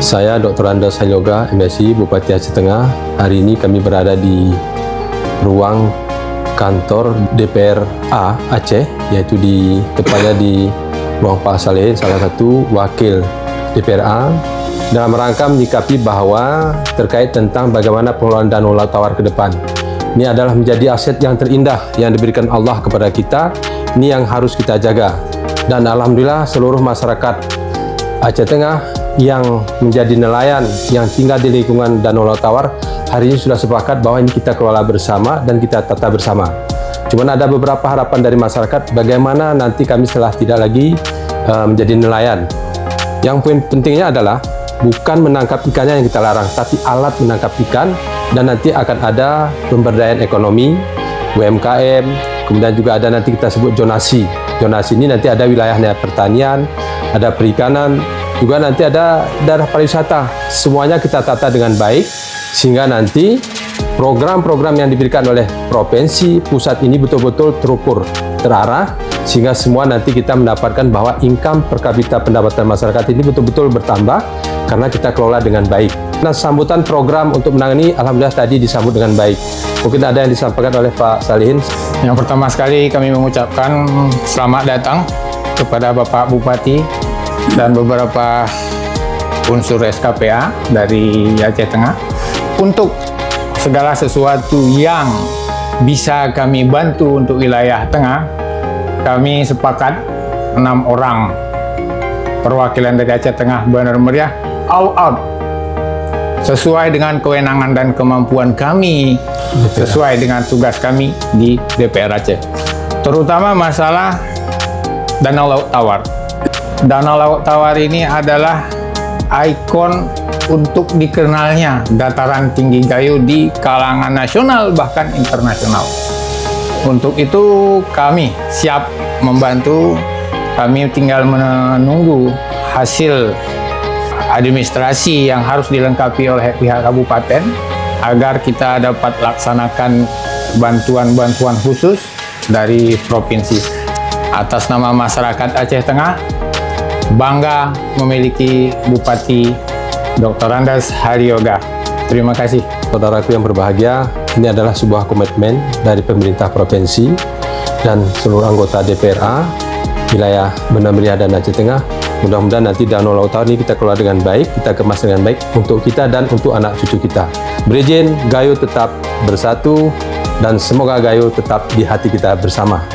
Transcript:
Saya Dr. Andes Halioga, MSI, Bupati Aceh Tengah. Hari ini kami berada di ruang kantor DPRA Aceh, yaitu tepatnya di ruang Pak Salehin, salah satu wakil DPRA, dalam rangka menyikapi bahwa terkait tentang bagaimana pengelolaan danau laut tawar ke depan. Ini adalah menjadi aset yang terindah yang diberikan Allah kepada kita. Ini yang harus kita jaga. Dan alhamdulillah seluruh masyarakat Aceh Tengah yang menjadi nelayan yang tinggal di lingkungan Danau Laut Tawar hari ini sudah sepakat bahwa ini kita kelola bersama dan kita tata bersama. Cuman ada beberapa harapan dari masyarakat bagaimana nanti kami setelah tidak lagi menjadi nelayan. Yang poin pentingnya adalah bukan menangkap ikannya yang kita larang, tapi alat menangkap ikan, dan nanti akan ada pemberdayaan ekonomi, UMKM, kemudian juga ada nanti kita sebut zonasi. Zonasi ini nanti ada wilayahnya pertanian, ada perikanan, juga nanti ada daerah pariwisata. Semuanya kita tata dengan baik sehingga nanti program-program yang diberikan oleh provinsi pusat ini betul-betul terukur, terarah, sehingga semua nanti kita mendapatkan bahwa income per kapita pendapatan masyarakat ini betul-betul bertambah karena kita kelola dengan baik. Nah, sambutan program untuk menangani alhamdulillah tadi disambut dengan baik. Mungkin ada yang disampaikan oleh Pak Salehin. Yang pertama sekali kami mengucapkan selamat datang kepada Bapak Bupati dan beberapa unsur SKPA dari Aceh Tengah untuk segala sesuatu yang bisa kami bantu untuk wilayah Tengah. Kami sepakat 6 orang perwakilan dari Aceh Tengah Benar Meriah all out sesuai dengan kewenangan dan kemampuan kami, sesuai dengan tugas kami di DPR Aceh, terutama masalah Danau Laut Tawar. Danau Laut Tawar ini adalah ikon untuk dikenalnya dataran tinggi Gayo di kalangan nasional bahkan internasional. Untuk itu kami siap membantu. Kami tinggal menunggu hasil administrasi yang harus dilengkapi oleh pihak kabupaten agar kita dapat laksanakan bantuan-bantuan khusus dari provinsi. Atas nama masyarakat Aceh Tengah, bangga memiliki Bupati Dr. Andes Halioga. Terima kasih. Saudaraku yang berbahagia, ini adalah sebuah komitmen dari pemerintah provinsi dan seluruh anggota DPRA wilayah Benar Meriah dan Aceh Tengah. Mudah-mudahan nanti Danau Laut Tawar ini kita kelola dengan baik, kita kemas dengan baik untuk kita dan untuk anak cucu kita. Berizin, Gayo tetap bersatu dan semoga Gayo tetap di hati kita bersama.